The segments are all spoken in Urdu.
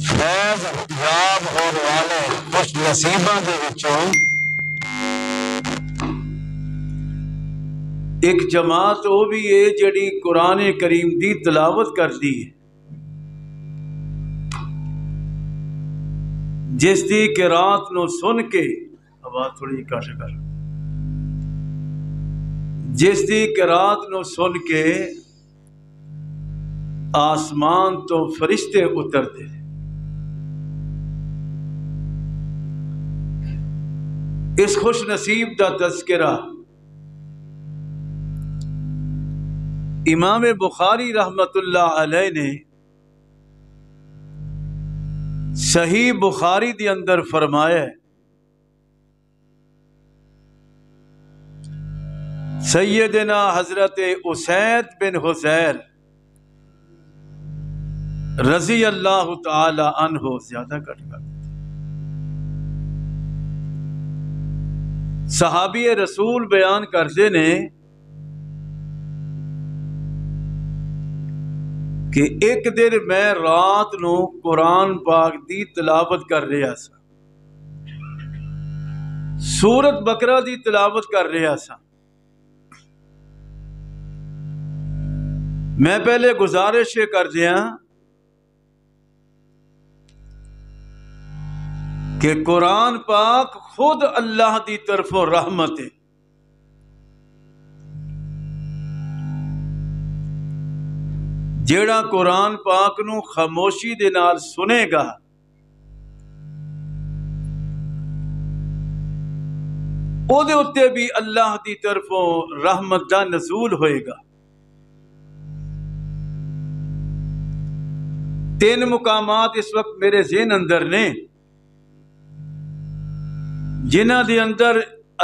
فیض یاب ہونے والے خوش نصیباں دے وچوں ایک جماعت وہ بھی ہے جڑی قرآن کریم دی تلاوت کرتی ہے، جس دی قرات نو سن کے آواز تھوڑی کٹ کر، جس دی قرات نو سن کے آسمان تو فرشتے اترتے، اس خوش نصیب دا تذکرہ امام بخاری رحمت اللہ علیہ نے صحیح بخاری دی اندر فرمایا ہے، سیدنا حضرت اسید بن حضیر رضی اللہ تعالی عنہ زیادہ کٹ کر صحابی رسول بیان کرتے نے کہ ایک دن میں رات نو قرآن پاک دی تلاوت کر رہا سا، سورت بقرہ دی تلاوت کر رہا سا۔ میں پہلے گزارش کر دیا کہ قرآن پاک خود اللہ دی طرفوں رحمت ہے، جیڑا قرآن پاک نو خاموشی دے نال سنے گا او دے اتے بھی اللہ دی طرفوں رحمت دا نزول ہوئے گا۔ 3 مقامات اس وقت میرے ذہن اندر نے جنہ دے اندر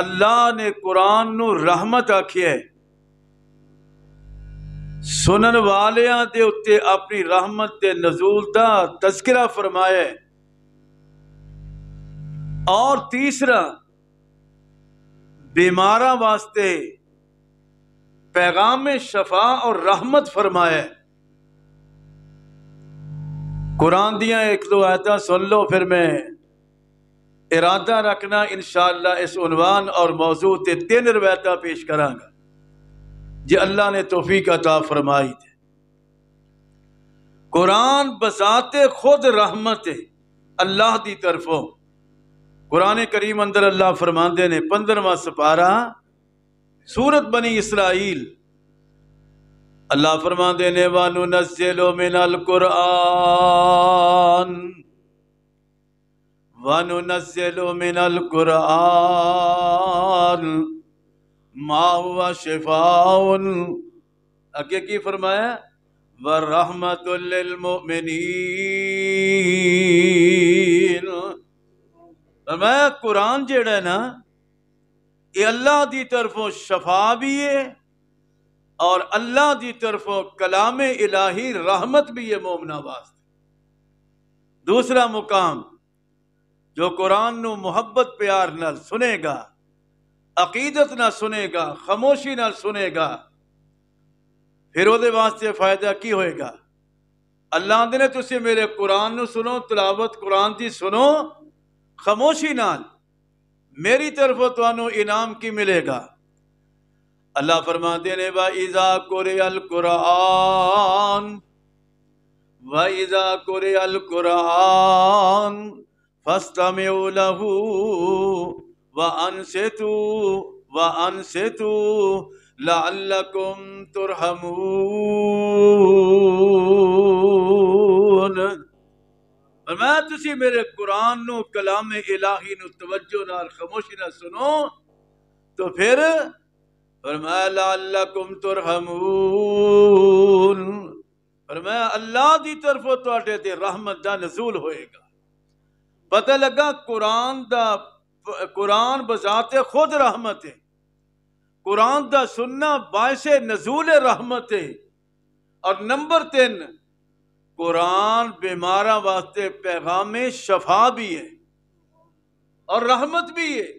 اللہ نے قرآن نو رحمت آکھیا ہے، سنن والیاں دے اتے اپنی رحمت دے نزول دا تذکرہ فرمایا ہے، اور تیسرا بیماراں واسطے پیغام شفا اور رحمت فرمایا ہے۔ قرآن دیاں 1-2 آیتاں سن لو، پھر میں ارادہ رکھنا انشاءاللہ اس عنوان اور موضوع تے 3 روایتاں پیش کراں گا جی اللہ نے توفیق عطا فرمائی تھے۔ قرآن بذات خود رحمت ہے اللہ دی طرفوں۔ قرآن کریم اندر اللہ فرماندے نے 15واں سپارہ سورت بنی اسرائیل، اللہ فرماندے نے وَنُنَزِّلُ مِنَ الْقُرْآنِ وَنُنَزِّلُ مِنَ الْقُرْآنِ مَا هُوَ شِفَاءٌ، آگے کی فرمایا وَرَحْمَةٌ لِّلْمُؤْمِنِينَ۔ فرمایا قرآن جیڑا ہے نا یہ اللہ دی طرفوں شفا بھی ہے اور اللہ دی طرفوں کلام الہی رحمت بھی ہے مومنہ واسطے۔ دوسرا مقام، جو قرآن نو محبت پیار نال سنے گا، عقیدت نہ سنے گا، خاموشی نہ سنے گا، پھر وہ دے واسطے فائدہ کی ہوئے گا؟ اللہ آندے نے تسی میرے قرآن نو سنو، تلاوت قرآن دی سنو خاموشی نال، میری طرفوں تانوں انعام کی ملے گا؟ اللہ فرماتے ہیں وَإِذَا قُرِئَ الْقُرْآنُ وَإِذَا قُرِئَ الْقُرْآنُ فَاسْتَمِعُوا لَهُ وَأَنصِتُوا لَعَلَّكُمْ تُرْحَمُونَ۔ فرمایا تسی میرے قرآن نو کلام الہی نو توجہ نال خاموشی نال سنو تو پھر فرمایا لعلکم ترحمون، فرمایا اللہ دی طرفوں تواڈے تے رحمت دا نزول ہوئے گا۔ پتہ لگا قرآن بذات خود رحمت ہے، قرآن دا سننا باعث نزول رحمت ہے، اور نمبر 3 قرآن بیماراں واسطے پیغام شفا بھی ہے اور رحمت بھی ہے۔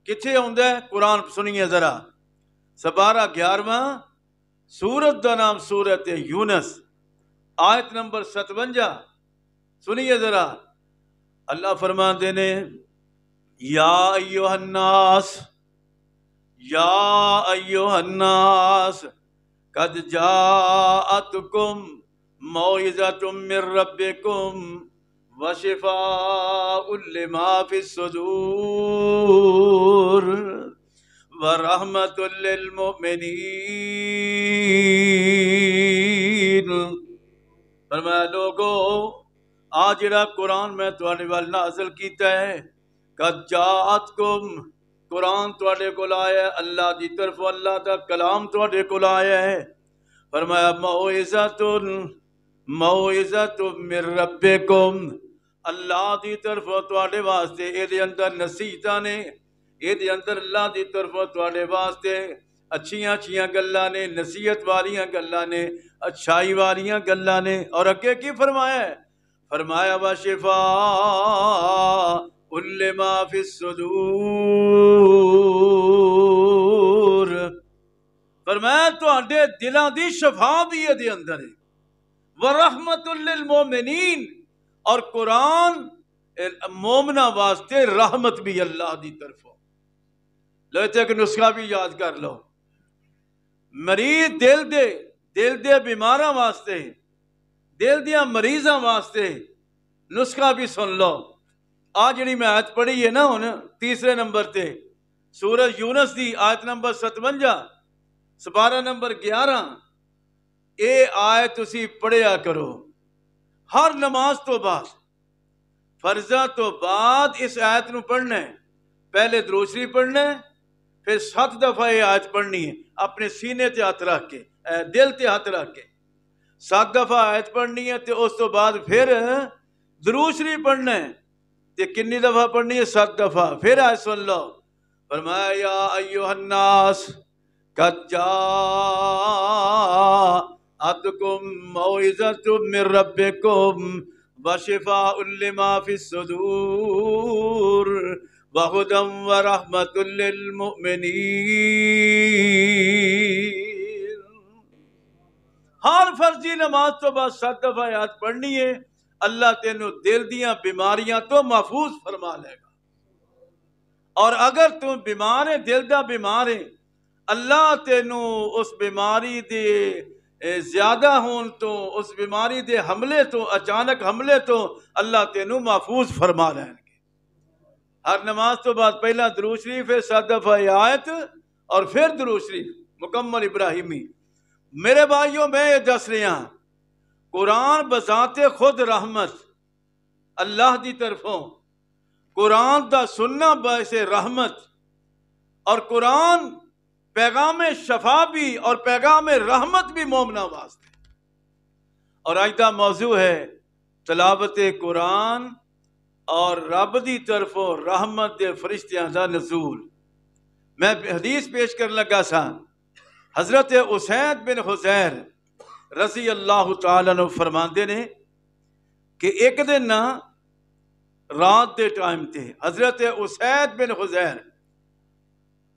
کتھے ہوندا ہے؟ قرآن سنیے ذرا، سپارہ 11واں سورت دا نام سورت یونس، آیت نمبر 57، سنیے ذرا، اللہ فرماتے نے یا ایھا الناس، یا ایھا الناس قد جاءتکم موعظۃ من ربکم وشفاء لما فی الصدور ورحمۃ للمؤمنین۔ فرمایا لوگو آج جڑا قرآن میں تواڈے وال نازل کیتا ہے، قد جاءتکم، قرآن تواڈے کول آیا ہے، اللہ دی طرف اللہ دا کلام تواڈے کول آیا ہے۔ فرمایا موعظۃ من ربکم، اللہ دی طرف تواڈے واسطے اے دے اندر نصیحتاں نے، اے دے اندر اللہ دی طرف تواڈے واسطے اچھیاں اچھیاں گلاں نے، نصیحت والیاں گلاں نے، اچھائی والیاں گلاں نے۔ اور اگے کی فرمایا ہے؟ فرمایا وشفاء لما فی الصدور، فرمایا تواڈے دلاں دی شفا بھی اے دے اندر ہے، ورحمۃ للمؤمنین، اور قرآن مومنا واسطے رحمت بھی اللہ دی طرفوں۔ لو ایک نسخہ بھی یاد کر لو، مریض دل دے بیماراں واسطے، دل دیاں مریضاں واسطے نسخہ بھی سن لو۔ آج جڑی میں آیت پڑھی ہے نا ہن تیسرے نمبر تے، سورہ یونس دی آیت نمبر 57 سپارہ نمبر 11، اے آیت تسی پڑھیا کرو ہر نماز تو بعد، فرضہ تو بعد اس آیت نو پڑھنا ہے۔ پہلے درود شریف پڑھنا ہے، پھر 7 دفعہ یہ آیت پڑھنی ہے، اپنے سینے تے ہاتھ رکھ کے، دل تے ہاتھ رکھ کے 7 دفعہ آیت پڑھنی ہے، تے اس تو بعد پھر درود شریف پڑھنا ہے، تے کنی دفعہ پڑھنی ہے؟ 7 دفعہ۔ پھر آیت سن لو، فرمایا یا ایھا الناس قد جاءتکم موعظۃ من ربکم وشفاء لما فی الصدور وہدی ورحمۃ للمؤمنین۔ ہر فرضی نماز تو بعد 7 دفعہ آیات پڑھنی ہے، اللہ تینوں دل دیاں بیماریاں تو محفوظ فرما لے گا۔ اور اگر تم بیمار ہے، دل دا بیمار ہے، اللہ تینوں اس بیماری دے زیادہ ہون تو، اس بیماری دے حملے تو، اچانک حملے تو اللہ تینوں محفوظ فرما لیں گے۔ ہر نماز تو بعد پہلا درود شریف ہے، 7 دفعہ آیت، اور پھر درود شریف مکمل ابراہیمی۔ میرے بھائیوں میں یہ دس رہا ہوں، قرآن بذات خود رحمت اللہ دی طرفوں، قرآن دا سننا باعث رحمت، اور قرآن پیغام شفا بھی اور پیغام رحمت بھی مومنا واسطے۔ اور آج دا موضوع ہے تلاوت قرآن اور رب دی طرفوں رحمت دے فرشتیاں دا نزول۔ میں حدیث پیش کر لگا سا، حضرت اسید بن حضیر رضی اللہ تعالیٰ عنہ فرماندے نے کہ ایک دن نا رات دے ٹائم تے حضرت اسید بن حضیر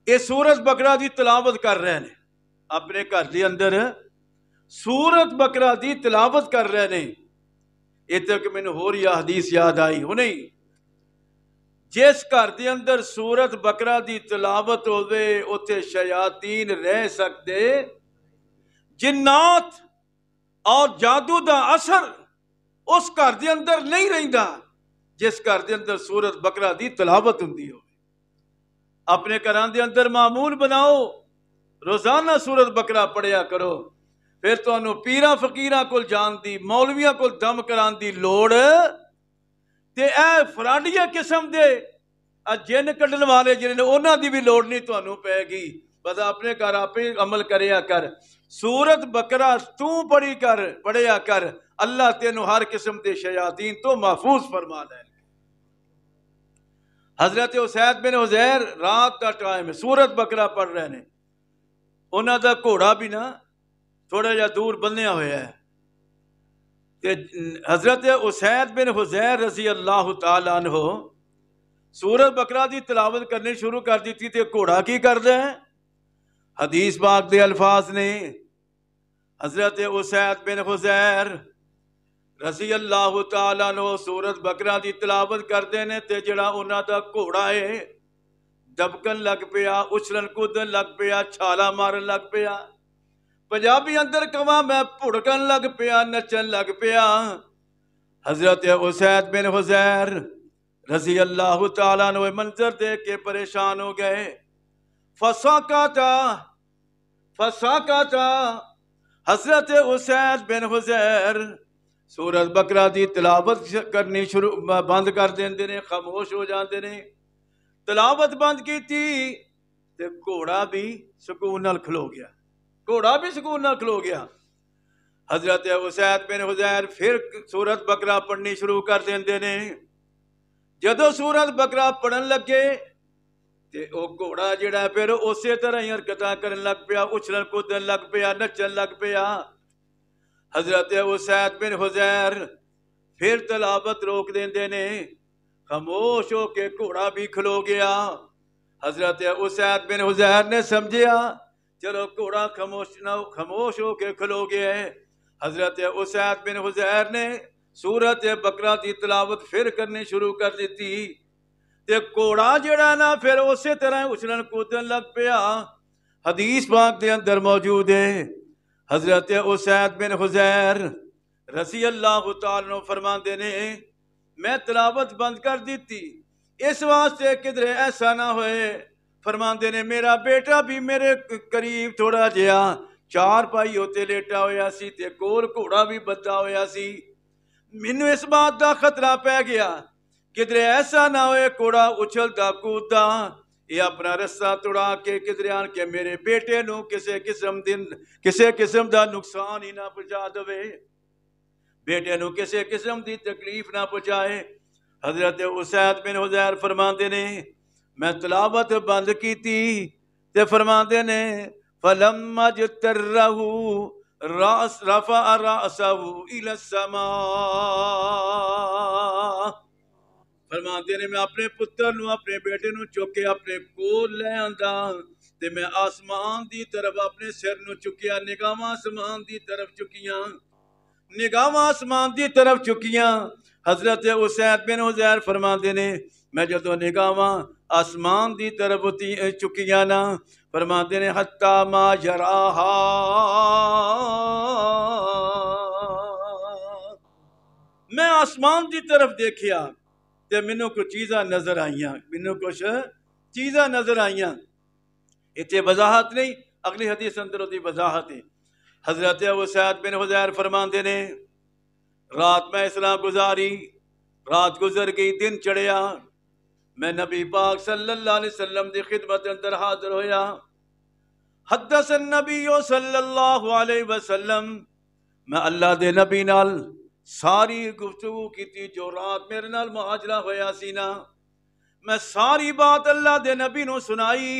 یہ سورت بقرہ دی تلاوت کر رہے ہیں، اپنے گھر دے اندر سورت بقرہ دی تلاوت کر رہے ہیں۔ یہ تک میں نے ہو رہی حدیث یاد آئی ہو نہیں، جس گھر دے اندر سورت بقرہ دی تلاوت ہوئے اتھے شیاطین رہ سکتے، جنات اور جادو دا اثر اس گھر دے اندر نہیں رہندا جس گھر دے اندر سورت بقرہ دی تلاوت ہوندی ہو۔ اپنے گھراں دے اندر معمول بناؤ، روزانہ سورت بقرہ پڑھیا کرو، پھر تانوں پیراں فقیراں کول جان دی، مولویاں کول دم کران دی لوڑ تے اے فراڈیا قسم دے جن کڈن والے جنہیں انہاں دی بھی لوڑ نہیں تانوں پے گی۔ بس اپنے گھر آپ عمل کریا کر، سورت بقرہ تو پڑھیا کر، اللہ تینوں ہر قسم دے شیاطین تو محفوظ فرما لے۔ حضرت اسید بن حضیر رات کا ٹائم ہے، سورت بقرہ پڑھ رہے ہیں، انہاں دا گھوڑا بھی نا تھوڑا جا دور بنیا ہوا ہے، کہ حضرت اسید بن حضیر رضی اللہ تعالیٰ عنہ سورت بقرہ دی تلاوت کرنی شروع کر دی تھی، تے گھوڑا کی کر دے؟ حدیث پاک دے الفاظ نے، حضرت اسید بن حضیر رضی اللہ تعالیٰ عنہ سورت بقرہ دی تلاوت کرتے نے تے جڑا انہاں دا گھوڑا ہے دبکن لگ پیا، اچھلن کودن لگ پیا، چھالا مارن لگ پیا، پنجابی اندر کما میں پھڑکن لگ پیا، نچن لگ پیا۔ حضرت اسید بن حضیر رضی اللہ تعالیٰ عنہ منظر دیکھ کے پریشان ہو گئے۔ فساکتا حضرت اسید بن حضیر سورت بقرہ دی تلاوت کرنی بند کر دیندے نے، خاموش ہو جاندے نے۔ تلاوت بند کی تھی تے گھوڑا بھی سکون نال کھلو گیا، گھوڑا بھی سکون نال کھلو گیا۔ حضرت اسید بن حضیر پھر سورت بقرہ پڑھنی شروع کر دیندے نے۔ جدو سورت بقرہ پڑھن لگے تے او گھوڑا جڑا پھر اسی طرح ہی حرکتاں کرن لگ پیا، اچھلن کودن لگ پیا، نچن لگ پیا۔ حضرت اسید بن حضیر پھر تلاوت روک دیندے نے، خاموش ہو کے گھوڑا بھی کھلو گیا۔ حضرت اسید بن حضیر نے سمجھیا چلو گھوڑا خاموش ہو کے کھلو گیا ہے۔ حضرت اسید بن حضیر نے سورت بقرہ دی تلاوت پھر کرنی شروع کر دیتی تے گھوڑا جڑا نا پھر اسی طرح اچھلن کودن لگ پیا۔ حدیث پاک دے اندر موجود ہے، حضرت اسید بن حضیر رضی اللہ تعالیٰ عنہ فرماندے نے میں تلاوت بند کر دیتی اس واسطے کدھر ایسا نہ ہوئے، فرماندے نے میرا بیٹا بھی میرے قریب تھوڑا جہا چار پائی ہوتے لیٹا ہویا سی تے کول گھوڑا بھی بندھا ہویا سی، مینوں اس بات دا خطرہ پہ گیا کدھر ایسا نہ ہوئے گھوڑا اچھلدا کوددا یہ اپنا رسہ توڑا کے کدھر آن کے میرے بیٹے نو کسے قسم دا نقصان ہی نہ پہنچا دے، بیٹے نو کسے قسم دی تکلیف نہ پہنچائے۔ حضرت اسید بن حضیر فرماندے نے میں تلاوت بند کیتی تے فرماندے نے فلما اجترہ رفع رأسہ الی السماء، فرماندے نے میں اپنے پتر نو اپنے بیٹے نو چک کے اپنے کول لے آندا تے میں آسمان دی طرف اپنے سر نو چکیا، نگاہاں آسمان دی طرف چکیاں، نگاہاں آسمان دی طرف چکیاں۔ حضرت اسید بن حضیر فرماندے نے میں جدو نگاہاں آسمان دی طرف چکیاں نا، فرماندے نے حتی ما یراہا، میں آسمان دی طرف دیکھیا تے مینوں کچھ چیزاں نظر آئیاں، اتنے وضاحت نہیں، اگلی حدیث اندر ہوتی وضاحت ہے۔ حضرت اسید بن حضیر فرماندے نے رات میں اس طرح گزاری، رات گزر گئی، دن چڑھیا، میں نبی پاک صلی اللہ علیہ وسلم دی خدمت اندر حاضر ہویا۔ حدث النبی صلی اللہ علیہ وسلم، میں اللہ دے نبی نال ساری گفتگو کی جو رات میرے نال معاجرہ ہویا سی نا، میں ساری بات اللہ دے نبی نو سنائی۔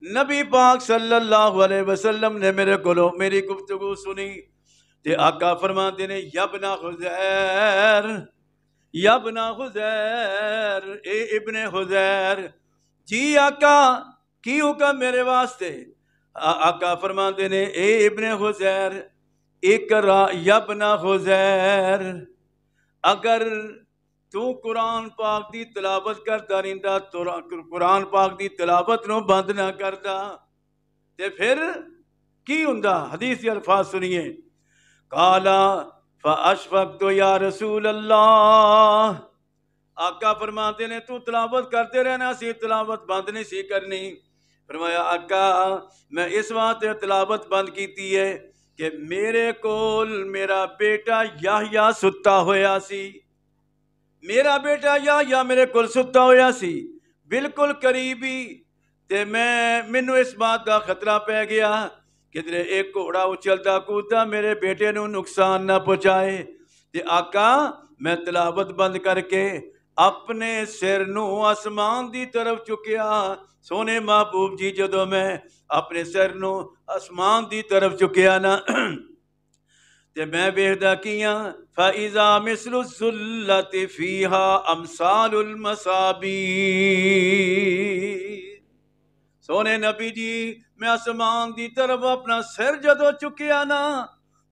نبی پاک صلی اللہ علیہ وسلم نے میرے کولوں میری گفتگو سنی تے آقا فرماندے نے یابن حذیر، یابن حذیر، اے ابن حذیر، جی آقا کی حکم میرے واسطے؟ آقا فرماندے نے اے ابن حذیر اقرا یابن حذیر، اگر تو قرآن پاک دی تلاوت کرتا رہندا، قرآن پاک دی تلاوت نو بند نہ کرتا تے پھر کی ہوندا؟ حدیث کے الفاظ سنیے، قالا فاشفقت یا رسول اللہ، آقا فرماتے نے تو تلاوت کرتے رہنا سی، تلاوت بند نہیں سی کرنی۔ فرمایا آقا میں اس واسطے تلاوت بند کیتی ہے کہ میرے کول میرا بیٹا یحییٰ ستا ہویا سی، میرا بیٹا یحییٰ میرے کول ستا ہویا سی بالکل قریبی، تے مینوں اس بات کا خطرہ پہ گیا کدھر ایک گھوڑا اچھلتا کودتا میرے بیٹے نو نقصان نہ پہنچائے، تے آقا میں تلاوت بند کر کے اپنے سر نو آسمان دی طرف چکیا۔ سونے محبوب جی جدو میں اپنے سر نو آسمان دی طرف چکیا نا تے میں ویکھدا کیاں فَإِذَا مِثْلُ الظُّلَّةِ فِيهَا أَمْثَالُ الْمَصَابِيحِ، سونے نبی جی میں آسمان دی طرف اپنا سر جدو چکیا نا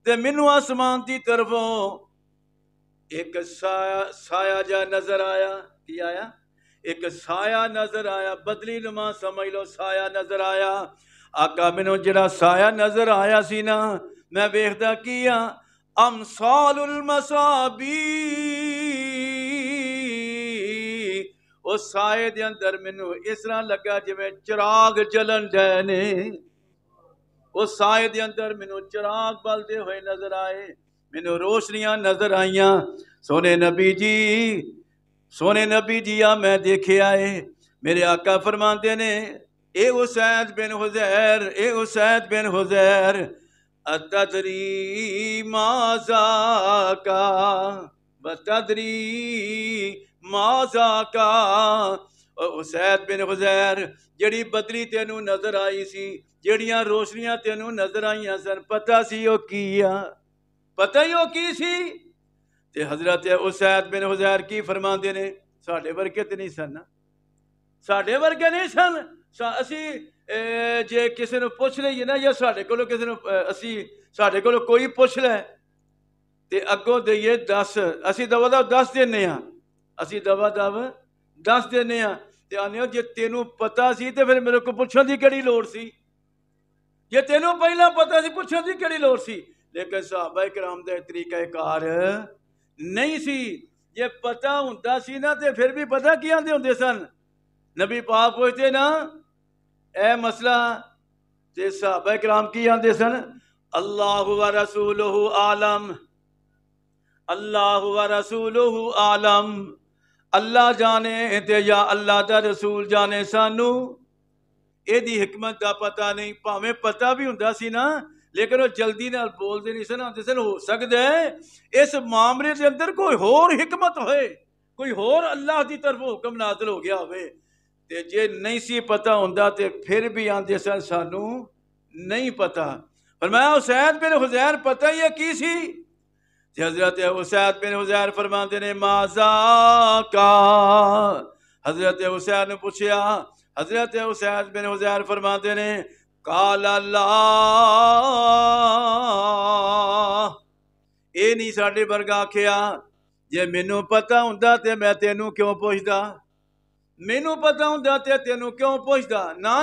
تے مینوں آسمان دی طرفوں ایک سایہ جا نظر آیا. کی آیا؟ ایک سایہ نظر آیا. بدلی نما سمجھ لو سایہ نظر آیا. آقا مینوں جڑا سایہ نظر آیا سی نا میں ویکھدا کی ہاں امثال المصابی اس سائے دے اندر مینوں اس طرح لگا جویں چراغ جلن ڈے نے. اس سائے دے اندر مینوں چراغ بلدے ہوئے نظر آئے. مینوں روشنیاں نظر آئیاں. سونے نبی جی آ میں دیکھے آئے. میرے آقا فرماندے نے اے اسید بن حذیر اتدری ماذا کا بتدری ماذا کا. اسید بن حذیر جڑی بدلی تینوں نظر آئی سی جڑیاں روشنیاں تینوں نظر آئیاں سن پتہ سی او کیا پتہ ہی او کی سی. تے حضرت اسید بن حذیر کی فرماندے نے ساڈے ورگے تے نہیں سن ساڈے ورگے نہیں سن. اسی جے کسی نو پوچھ لئیے نا یا ساڈے کولو کسی نو ساڈے کولو کوئی پوچھ لے تے اگوں دئیے 10 اسی دوا دو 10 دینے ہاں. اسی دوا دو 10 دینے ہاں تے آنے جے تینوں پتہ سی تے پھر میرے کو پوچھن دی کیڑی لوڑ سی. جے تینوں پہلا پتہ سی پوچھن دی کیڑی لوڑ سی. لیکن صحابہ کرام دے طریقہ کار نہیں سی. جے پتہ ہوندا سی نا تے پھر بھی پتہ کی آندے ہوندے سن. نبی پاک پوچھتے نا اے مسئلہ تے صحابہ کرام کی آندے سن اللہ و رسولہ عالم اللہ و رسولہ عالم. اللہ جانے تے یا اللہ دا رسول جانے سانو اے دی حکمت دا پتہ نہیں. پاویں پتہ بھی ہوندا سی نا لیکن وہ جلدی نال بول دے نہیں سن. آندے سن ہو سکدا ہے اس معاملے دے اندر کوئی ہور حکمت ہوئے کوئی ہور اللہ دی طرف حکم نازل ہو گیا ہوئے. تے جے نہیں سی پتہ ہوندا تے پھر بھی آندے سن سانو نہیں پتہ. فرمایا اسید بن حذیر پتہ ہی کی سی. تے حضرت اسید بن حذیر فرماندے نے ماذا کا. حضرت حسین نے پوچھیا. حضرت اسید بن حذیر فرماندے نے قال اللہ اے نہیں ساڈے ورگا آکھیا جے مینوں پتہ ہوندا تے میں تینوں کیوں پوچھدا. مینوں پتہ ہوندا تے تینوں کیوں پوچھدا. نا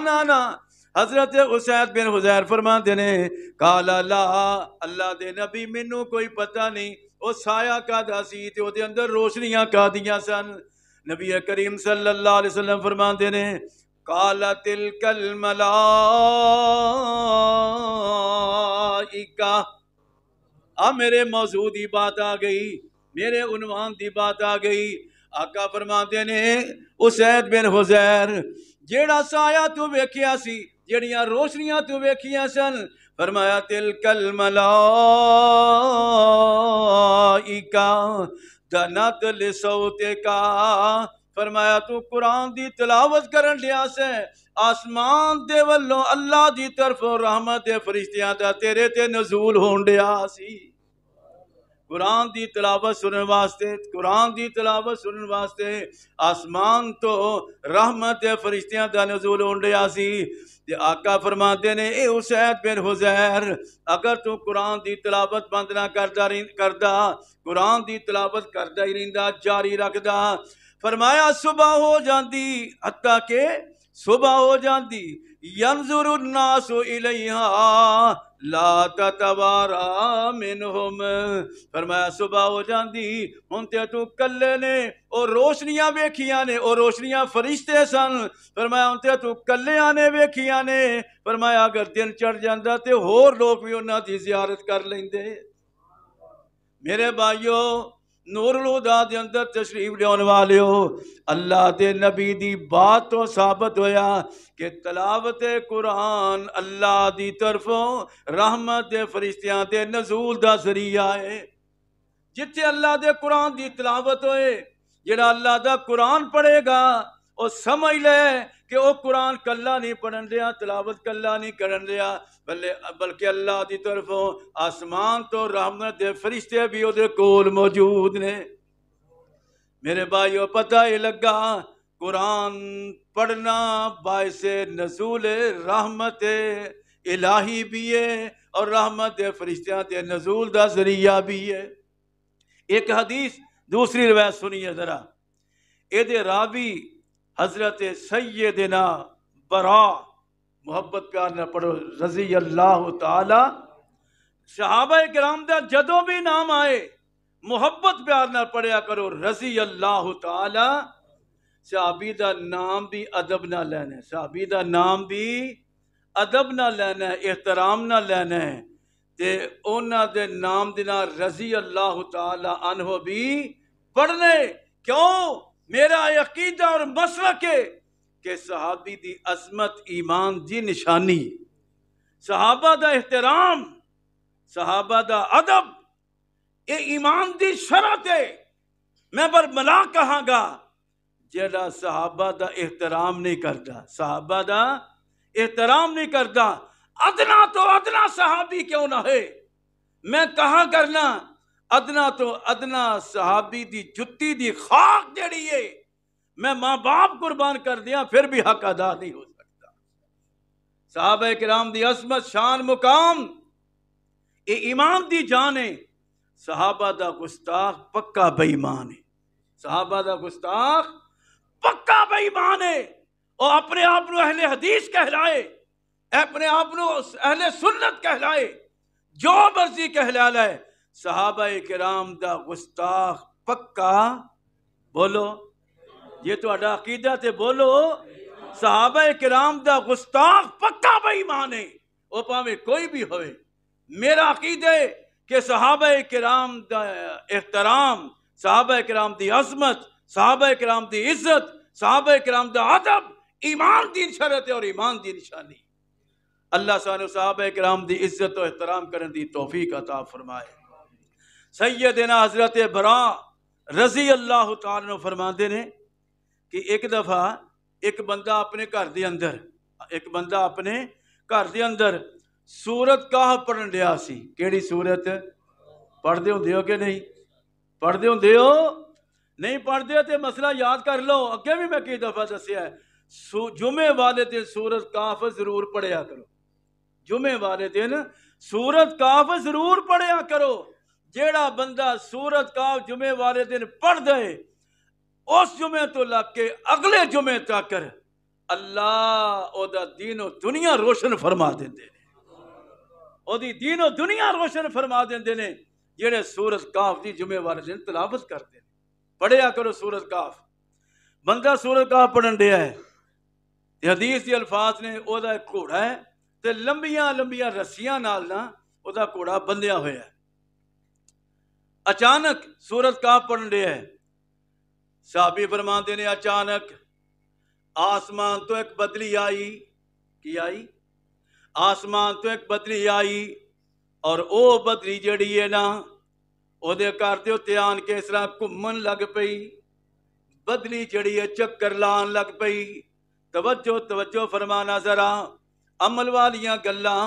حضرت اسید بن حذیر فرماندے نے قال اللہ دے نبی مینوں کوئی پتہ نہیں او سایہ کادا سی تے او دے اندر روشنیاں کادیاں سن. نبی کریم صلی اللہ علیہ وسلم فرماندے نے قال تلک الملائکہ میرے موضوع دی بات آ گئی میرے عنوان دی بات آ گئی. آقا فرماندے نے اسید بن حذیر جیڑا سایہ تو ویکھیا سی جیڑیاں روشنیاں تو ویکھیاں سن فرمایا تلک الملائکہ دنت لصوتکا. فرمایا تو قرآن دی تلاوت کرن لیا سے آسمان دے والوں اللہ دی طرف رحمت دے فرشتیاں دا تیرے تے نزول ہون ڈیا سی. قرآن دی تلاوت سنن واسطے قرآن دی تلاوت سنن واسطے آسمان تو رحمت دے فرشتیاں دا نزول ہون ڈیا سی. تے آقا فرماندے نے اے اسید بن حذیر اگر تو قرآن دی تلاوت بند نہ کردا قرآن دی تلاوت کردا ہی رہندا جاری رکھدا. فرمایا صبح ہو جاندی حتیٰ کہ صبح ہو جاندی ینظر الناس الیہا لا تتوارا منہم. فرمایا صبح ہو جاندی ہن تے تو کلے نے اور روشنیاں ویکھیاں نے اور روشنیاں فرشتے سن. فرمایا ہن تے تو کلیاں نے ویکھیاں نے. فرمایا اگر دن چڑھ جاندا تے ہور لوگ بھی انہاں دی زیارت کر لیندے. میرے بھائیو نور الہدا دے اندر تشریف لیاون والیو اللہ دے نبی دی بات تو ثابت ہویا کہ تلاوت قرآن اللہ دی طرفوں رحمت دے فرشتیاں دے نزول دا ذریعہ ہے. جتھے اللہ دے قرآن دی تلاوت ہوئے جڑا اللہ دا قرآن پڑھے گا او سمجھ لے کہ او قرآن کلا نہیں پڑھن دیا تلاوت کلا نہیں کرن دیا بلکہ اللہ دی طرفوں آسمان تو رحمت دے فرشتے بھی او دے کول موجود نے. میرے بھائیو پتہ ہی لگا قرآن پڑھنا باعث نزول رحمت الہی بھی ہے اور رحمت دے فرشتیاں دے نزول دا ذریعہ بھی ہے. ایک حدیث دوسری روایت سنیے ذرا، یہ راوی حضرت سیدنا برا، محبت پیار نہ پڑھو، رضی اللہ تعالی، صحابہ کرام دا جدوں بھی نام آئے محبت پیار نہ پڑھیا کرو، رضی اللہ تعالی۔ صحابی دا نام بھی ادب نہ لینا ہے، صحابی دا نام بھی ادب نہ لینا ہے، احترام نہ لینا ہے، تے اونا دے نام دینا رضی اللہ تعالی عنہ بھی پڑھنے۔ کیوں؟ میرا عقیدہ اور مسلک ہے کہ صحابی دی عظمت ایمان دی نشانی، صحابہ دا احترام، صحابہ دا ادب، یہ ایمان دی شرط ہے۔ میں برملا کہاں گا جیڑا صحابہ دا احترام نہیں کرتا، صحابہ دا احترام نہیں کرتا، ادنا تو ادنا صحابی کیوں نہ ہے، میں کہاں کرنا ادنا تو ادنا صحابی دی جتی دی خاک جڑی ہے، میں ماں باپ قربان کر دیا پھر بھی حق ادا نہیں ہو سکتا۔ صحابہ کرام دی عظمت، شان، مقام، یہ ایمان دی جان ہے۔ صحابہ دا گستاخ پکا بے ایمان ہے، صحابہ دا گستاخ پکا بے ایمان ہے، اور اپنے آپ نو اہل حدیث کہلائے، اپنے آپ نو اہل سنت کہلائے، جو مرضی کہلا لائے، صحابہ کرام دا گستاخ پکا، بولو یہ تو اڈا عقیدہ تے بولو، صحابہ کرام دا گستاخ پکا بے ایمان ہے، وہ پاوے کوئی بھی ہوئے۔ میرا عقیدہ ہے کہ صحابہ کرام دا احترام، صحابہ کرام دی عظمت، صحابہ کرام دی عزت، صحابہ کرام دا ادب ایمان دی شرط ہے اور ایمان دی نشانی۔ اللہ سانو صحابہ کرام دی عزت و احترام کرن دی توفیق عطا فرمائے۔ سیدنا حضرت برا رضی اللہ تعالیٰ عنہ فرماندے نے کہ ایک دفعہ ایک بندہ اپنے گھر دے اندر سورت کہف پڑھن لیا سی۔ کیڑی سورت پڑھ دے ہوندے ہو کہ نہیں؟ پڑھ دے ہوندے ہو؟ نہیں پڑھ دے تے مسئلہ یاد کر لو، اگے بھی میں کئی دفعہ دسیا ہے، جمعے والے دن سورت کہف ضرور پڑھیا کرو، جمعے والے دن سورت کہف ضرور پڑھیا کرو۔ جیڑا بندہ سورت کہف جمعے والے دن پڑھ دے، اس جمعے تو لگ کے اگلے جمعے تک اللہ او دا دین و دنیا روشن فرما دیندے نے، او دی دین و دنیا روشن فرما دیندے نے جیڑے سورت کہف دی جمعے والے دن تلاوت کرتے ہیں۔ پڑھیا کرو سورت کہف۔ بندہ سورت کہف پڑھن دیا ہے، حدیث دی الفاظ نے او دا ایک گھوڑا ہے تے لمبیاں لمبیاں رسیاں نال نا او دا گھوڑا بندھیا ہویا ہے۔ اچانک سورت کہف پڑھن دیا ہے، صحابی فرماندے نے اچانک آسمان تو ایک بدلی آئی، کی آئی؟ آسمان تو ایک بدلی آئی، اور او بدلی جڑی ہے نا او دے گھر دے اُتے آن کے اس طرح گھومن لگ پئی، بدلی جڑی ہے چکر لان لگ پئی۔ توجہ فرمانا ذرا، عمل والیاں گلاں،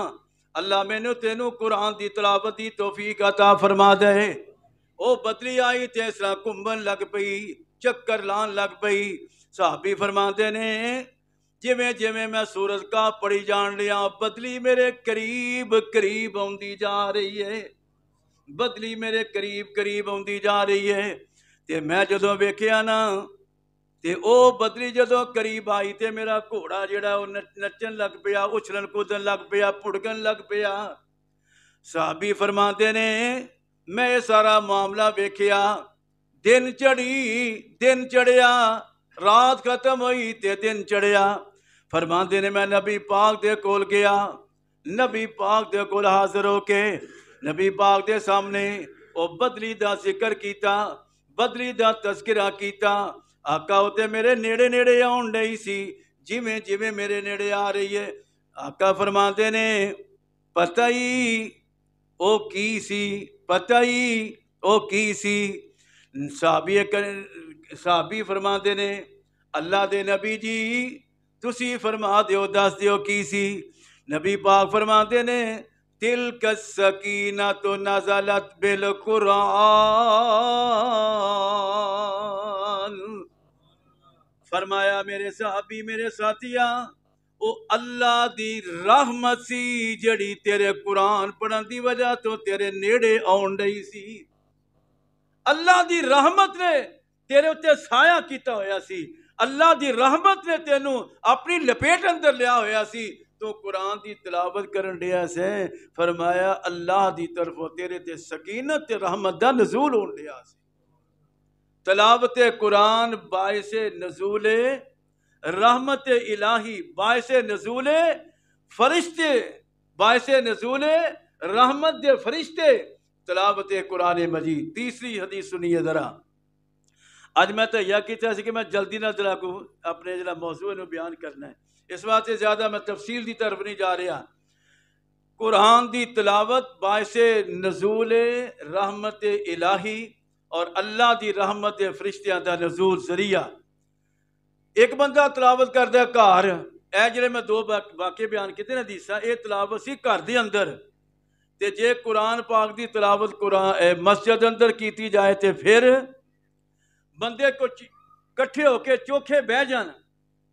اللہ مینوں تینوں قرآن دی تلاوت دی توفیق عطا فرما دے۔ او بدلی آئی تے اس طرح گھومن لگ پئی، چکر لان لگ پئی۔ صحابی فرماندے نے جویں جویں میں سورت کہف پڑھی جان لیا، بدلی میرے قریب قریب آندی جا رہی ہے، بدلی میرے قریب قریب آندی جا رہی ہے۔ تے میں جدوں ویکھیا نا تے او بدلی جدوں قریب آئی تے میرا گھوڑا جڑا او نچن لگ پیا، اچھلن کودن لگ پیا، پھڑکن لگ پیا۔ صحابی فرماندے نے میں یہ سارا معاملہ ویکھیا، دن چڑھیا، رات ختم ہوئی تے دن چڑھیا۔ فرماندے نے میں نبی پاک دے کول گیا، نبی پاک دے کول حاضر ہو کے نبی پاک دے سامنے او بدلی دا ذکر کیتا، بدلی دا تذکرہ کیتا۔ آقا ہوتے میرے نیڑے نیڑے آن ڈئی سی، جویں جویں میرے نیڑے آ رہی ہے۔ آقا فرماندے نے پتہ ہی او کی سی، پتہ ہی او کی سی۔ صحابی فرماندے نے اللہ دے نبی جی تسی فرما دیو، دس دیو کی سی۔ نبی پاک فرماندے نے تلک السکینۃ نزلت بالقرآن، فرمایا میرے صحابی میرے ساتھیاں او اللہ دی رحمت سی جڑی تیرے قرآن پڑھن دی وجہ تو تیرے نیڑے آن ڈئی سی۔ اللہ دی رحمت نے تیرے اتنے سایہ کیتا ہویا سی، اللہ دی رحمت نے تینوں اپنی لپیٹ اندر لیا ہویا سی، تو قرآن دی تلاوت کرن دیا سے فرمایا اللہ دی طرفوں تیرے تے سکینت تے رحمت دا نزول ہون دیا سی۔ تلاوت قرآن باعث نزول رحمت الہی، باعث نزول فرشتے، باعث نزول رحمت دے فرشتے، تلاوت قرآن مجید۔ تیسری حدیث سنیے ذرا۔ اج میں تو یہ کیتا سی کہ میں جلدی نہ ذرا کو اپنے جڑا موضوع نو بیان کرنا ہے، اس واسطے زیادہ میں تفصیل دی طرف نہیں جا رہا۔ قرآن دی تلاوت باعث نزول رحمت الہی اور اللہ دی رحمت فرشتیاں دا نزول ذریعہ۔ ایک بندہ تلاوت کردا ہے گھر، اے جڑے میں دو واقعے بیان کیتے نا حدیثاں، اے تلاوت سی گھر دے اندر، تے جے قرآن پاک دی تلاوت مسجد اندر کیتی جائے تے پھر بندے کو کٹھے ہو کے چوکھے بہ جان،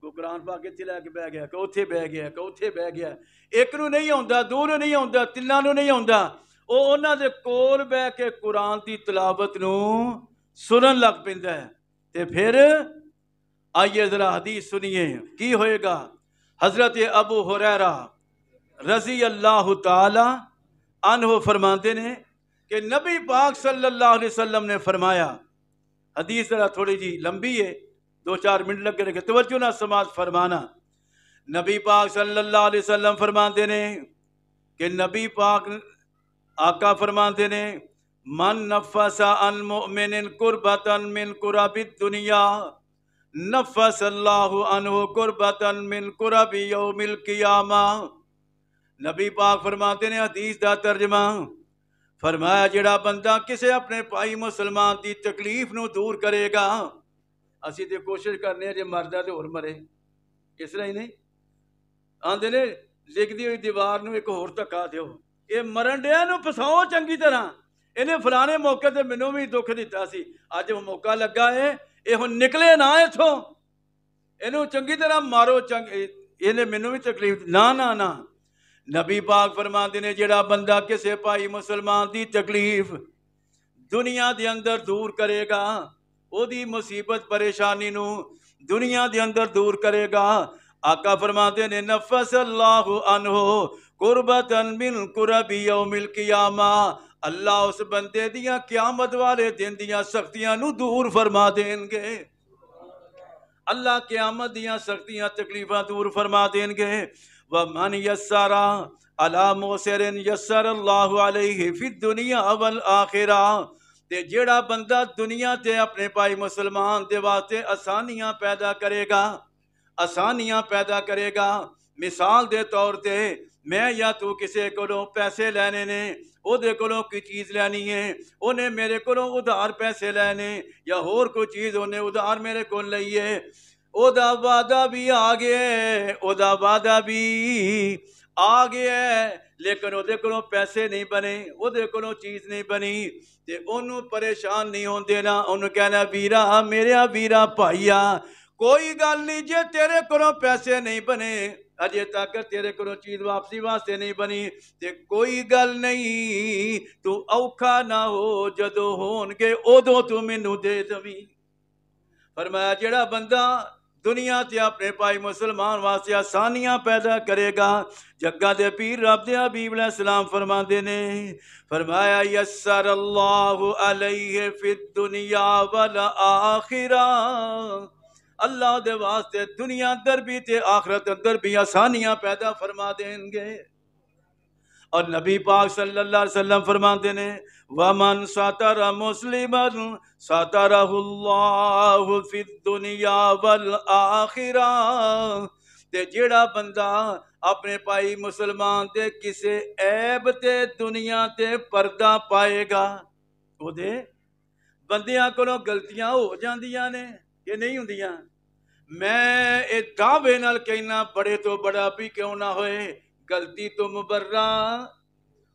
کوئی قرآن پاک اتنے لے کے بہ گیا، کوئی اتنے بہ گیا، کوئی اتنے بہ گیا، ایک نو نہیں آਉਂਦਾ، دو نو نہیں آਉਂਦਾ، تیناں نو نہیں آਉਂਦਾ، وہ انہاں دے کول بہ کے قرآن دی تلاوت نو سنن لگ پیندا ہے۔ تے پھر آئیے ذرا حدیث سنیے کی ہوئے گا۔ حضرت ابو ہریرہ رضی اللہ تعالی عنہ فرماندے نے کہ نبی پاک صلی اللہ علیہ وسلم نے فرمایا، حدیث ذرا تھوڑی جی لمبی ہے، 2-4 منٹ لگ رہے، توجہ نہ سماعت فرمانا۔ نبی پاک صلی اللہ علیہ وسلم فرماندے نے کہ نبی پاک آقا فرماندے نے من نفس عن مؤمن قربتا من قرب الدنیا نفس اللہ عنہ قربتا من قرب یوم القیامہ۔ نبی پاک فرماتے نے حدیث دا ترجمہ، فرمایا جڑا بندہ کسے اپنے بھائی مسلمان دی تکلیف نو دور کرے گا، اسی تے کوشش کرنے ہیں جے مردہ تے اور مرے، اس طرح ہی نہیں آندے نے لکھ دی ہوئی دیوار نو ایک ہور تکا دیو، اے مرن ڈیا نو پھساؤ چنگی طرح، انہیں فلانے موقع تے منوں بھی دکھ دیتا سی، اج وہ موقع لگا ہے، اے ہن نکلے نہ اتھوں، انہوں چنگی طرح مارو، انہیں منوں بھی تکلیف نہ۔ نبی پاک فرماندے نے جڑا بندہ کسے بھائی مسلمان دی تکلیف دنیا دے اندر دور کرے گا، او دی مصیبت پریشانی نو دنیا دے اندر دور کرے گا، آقا فرماندے نے نفس اللہ عنہ قربتا من قرب یوم القیامہ، اللہ اس بندے دیاں قیامت والے دن دیاں سختیاں نو دور فرما دین گے، اللہ قیامت دیاں سختیاں تکلیفاں دور فرما دین گے۔ وَمَنْ يَسَّرَ عَلَى مُعْسِرٍ يَسَّرَ اللَّهُ عَلَيْهِ فِي الدُّنْيَا وَالْآخِرَةِ، تے جیڑا بندہ دنیا تے اپنے بھائی مسلمان دے واسطے آسانیاں پیدا کرے گا، آسانیاں پیدا کرے گا۔ مثال دے طور تے میں یا تو کسے کولوں پیسے لینے نے، او دے کولوں کوئی چیز لینی ہے، اونے میرے کولوں ادھار پیسے لینے، یا ہور کوئی چیز اونے ادھار میرے کول لئیے، او دا وعدہ بھی آ گیا، او دا وعدہ بھی آ گیا، لیکن او دے کولوں پیسے نہیں بنے، او دے کولوں چیز نہیں بنی، تے انہوں پریشان نہیں ہون دینا، انہوں کہنا ویرا میرا ویرا بھائیا کوئی گل نہیں، جے تیرے کولوں پیسے نہیں بنے، اجے تک تیرے کولوں چیز واپسی واسطے نہیں بنی، تے کوئی گل نہیں، تو اوکھا نہ ہو، جدو ہون گے ادو تو مینوں دے دویں۔ فرمایا جڑا بندہ دنیا تے اپنے بھائی مسلمان واسطے آسانیاں پیدا کرے گا، جگہ دے پیر رب دے حبیب علیہ السلام فرماندے نے، فرمایا یسر اللہ علیہ فی الدنیا والآخرہ، اللہ دے واسطے دنیا اندر بھی تے آخرت اندر بھی آسانیاں پیدا فرما دیں گے۔ اور نبی پاک صلی اللہ علیہ وسلم فرماتے نے وَمَنْ سَتَرَ مُسْلِمًا سَتَرَهُ اللَّهُ فِي الدُّنْيَا وَالْآخِرَةِ، تے جیڑا بندہ اپنے بھائی مسلمان دے کسے عیب تے دنیا تے پردہ پائے گا، وہ دے بندیاں کولوں غلطیاں ہو جاندیاں نے کہ نہیں ہوندیاں، میں ایک دعوے نال کہنا بڑے تو بڑا بھی کیوں نہ ہوئے، غلطی تو مبرہ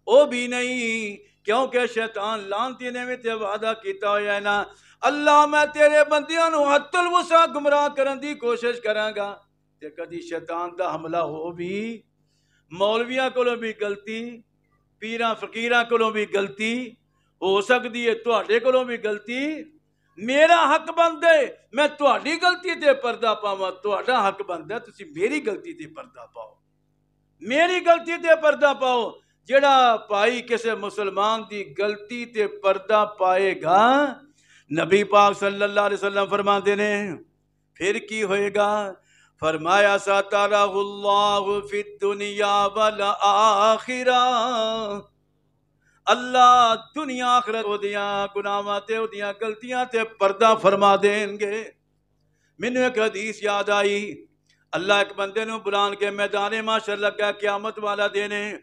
او بھی نہیں، کیونکہ شیطان لعنتی نے بھی تے وعدہ کیتا ہویا ہے نا، اللہ میں تیرے بندیاں نو حد الوسع گمراہ کرن دی کوشش کراں گا، تے کدی شیطان دا حملہ ہو بھی، مولویاں کولوں بھی غلطی، پیراں فقیراں کولوں بھی غلطی ہو سکتی ہے تواڈے کولوں بھی غلطی میرا حق بنتا ہے میں تواڈی غلطی تے پردہ پاواں تواڈا حق بنتا ہے تسی میری غلطی تے پردہ پاؤ میری غلطی تے پردہ پاؤ جڑا بھائی کسے مسلمان دی غلطی تے پردہ پائے گا نبی پاک صلی اللہ علیہ وسلم فرماتے نے پھر کی ہوئے گا فرمایا سترہ اللہ فی الدنیا والآخرہ اللہ دنیا آخرت اودیاں گناہاں تے اودیاں غلطیاں تے پردہ فرما دیں گے مینوں ایک حدیث یاد آئی اللہ ایک بندے نو بلان کے میدان معاشر لگا قیامت والا دن ہے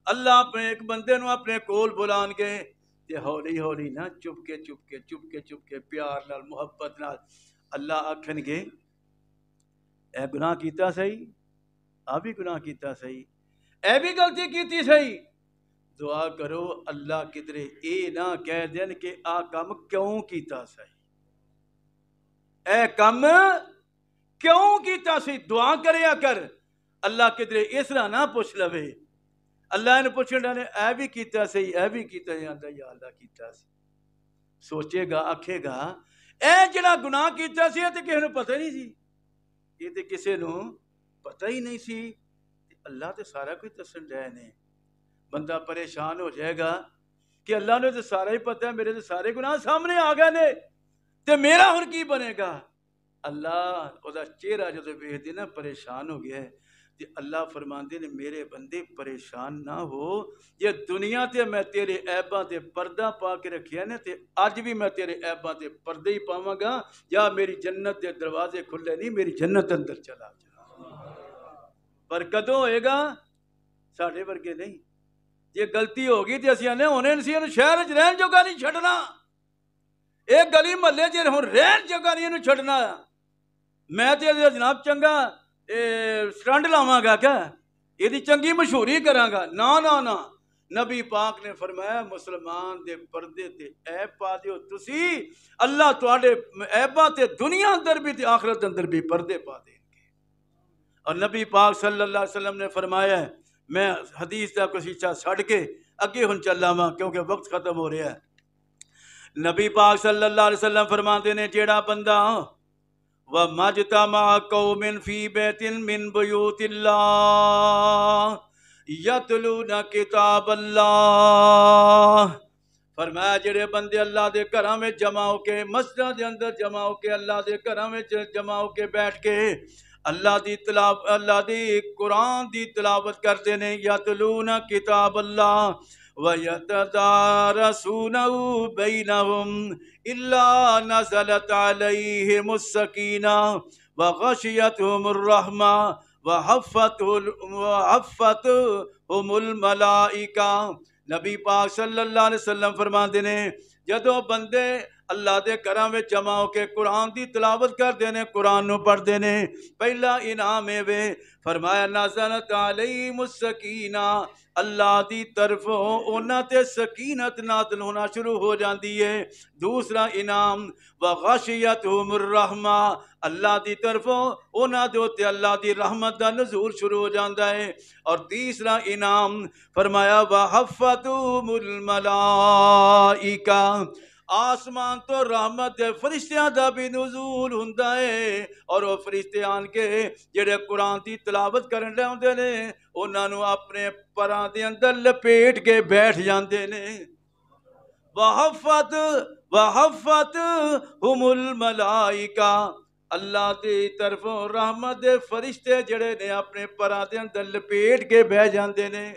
اللہ اپنے ایک بندے نو اپنے کول بلان کے تے ہولی ہولی نا چپ کے پیار نال محبت نال اللہ آکھن گے اے گناہ کیتا صحیح آ بھی گناہ کیتا صحیح اے بھی غلطی کیتی صحیح دعا کرو اللہ کدرے اے نہ کہہ دین کہ آ کم کیوں کیتا صحیح اے کم کیوں کیتا سی دعا کریا کر اللہ کدرے اس طرح نہ پوچھ لوے اللہ نے پوچھنا نے اے بھی کیتا صحیح اے بھی کیتا یا اللہ کیتا سی سوچے گا آکھے گا اے جڑا گناہ کیتا سی تے کسے نوں پتہ نہیں سی یہ تے کسے نوں پتہ ہی نہیں سی اللہ تے سارا کچھ دسن ڈے نے بندہ پریشان ہو جائے گا کہ اللہ نے تے سارا ہی پتہ ہے میرے تے سارے گناہ سامنے آ گئے نے تے میرا ہن کی بنے گا اللہ او دا چہرہ جدوں ویکھدے نا پریشان ہو گیا ہے تے اللہ فرماندے نے میرے بندے پریشان نہ ہو یہ دنیا تے میں تیرے عیباں تے پردہ پا کے رکھیا نے تے اج بھی میں تیرے عیباں تے پردے ہی پاواں گا یا میری جنت دے دروازے کھلے نہیں میری جنت اندر چلا جا پر کدوں ہوئے گا ساڈے ورگے نہیں یہ غلطی ہوگی تے اسی نے ہونے سی شہر وچ رہن جوگا نہیں چھڈنا ایک گلی محلے چ ہن رہن جوگا نہیں اینوں چھڈنا میں تے جناب چنگا سٹنڈ لاواں گا کیا یہ چنگی مشہوری کراں گا نا نبی پاک نے فرمایا مسلمان دے پردے تے عیب پا دیو تسی اللہ تواڈے عیباں تے دنیا اندر بھی تے آخرت اندر بھی پردے پا دیں گے اور نبی پاک صلی اللہ علیہ وسلم نے فرمایا ہے میں حدیث دا کچھ حصہ چھڈ کے اگے ہن چلاواں کیونکہ وقت ختم ہو رہا ہے نبی پاک صلی اللہ علیہ وسلم فرماتے نے جیڑا بندہ وَمَجْتَمَعَ قَوْمٍ فِي بَيْتٍ مِّن بُيُوتِ اللَّهِ يَتْلُونَ كِتَابَ اللَّهِ فرمایا جڑے بندے اللہ دے گھراں وچ جمع ہو کے مسجداں دے اندر جمع ہو کے اللہ دے گھراں وچ جمع ہو کے بیٹھ کے اللہ دی قرآن دی تلاوت کرتے نے یتلون کتاب اللہ وَيَتَدَارَسُونَهُ بَيْنَهُمْ إِلَّا نَزَلَتْ عَلَيْهِمُ السَّكِينَةُ وَغَشِيَتْهُمُ الرَّحْمَةُ وَحَفَّتْهُمُ الْمَلَائِكَةُ نبی پاک صلی اللہ علیہ وسلم فرماندے نے جدوں بندے اللہ دے گھراں وچ جمع ہو کے قرآن دی تلاوت کردے نے قرآن نو پڑھدے نے پہلا انعام اے وے فرمایا نازلت علیہم السکینہ اللہ دی طرفوں انہاں تے سکینت نازل ہونا شروع ہو جاندی ہے دوسرا انعام وغشیتہم الرحمہ اللہ دی طرفوں انہاں دے اوتے اللہ دی رحمت دا نزول شروع ہو جاندا ہے اور تیسرا انعام فرمایا وحفتہم الملائکہ آسمان تو رحمت دے فرشتیاں دا بھی نزول ہوندا ہے اور وہ فرشتے آن کے جڑے قرآن دی تلاوت کرن لے ہوندے نے انہاں نو اپنے پراں دے اندر لپیٹ کے بیٹھ جاندے نے وحفتہم الملائکہ اللہ دی طرفوں رحمت دے فرشتے جڑے نے اپنے پراں دے اندر لپیٹ کے بیٹھ جاندے نے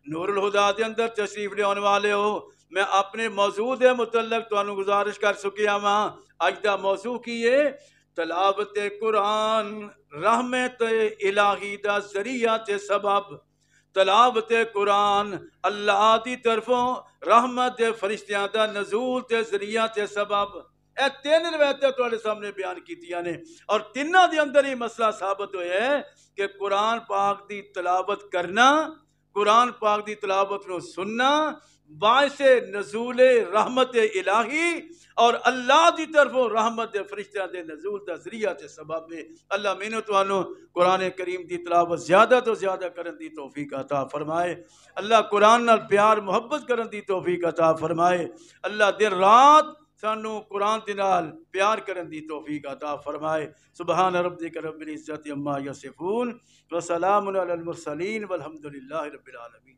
نور الہدا دے اندر تشریف لے آنے والے ہو میں اپنے موضوع دے متعلق تانوں گزارش کر سکیا ماں اج دا موضوع کی ہے تلاوت قرآن رحمت الہی دا ذریعہ تے سبب تلاوت قرآن اللہ دی طرفوں رحمت دے فرشتیاں دا نزول تے ذریعہ تے سبب اے تین روایتیں تواڈے سامنے بیان کیتیاں نے اور تیناں دے اندر ہی مسئلہ ثابت ہویا ہے کہ قرآن پاک دی تلاوت کرنا قرآن پاک دی تلاوت نو سننا باعث نزول رحمت الہی اور اللہ دی طرف رحمت فرشتہ دے نزول دا ذریعہ تے سبب ہے۔ اللہ مینوں تانوں قرآن کریم دی تلاوت زیادہ تو زیادہ کرن دی توفیق عطا فرمائے۔ اللہ قرآن نال پیار محبت کرن دی توفیق عطا فرمائے۔ اللہ دن رات سانو قرآن دے نال پیار کرن دی توفیق عطا فرمائے۔ سبحان ربک رب العزت عما یصفون وسلام علی المرسلین والحمد للہ رب العالمین۔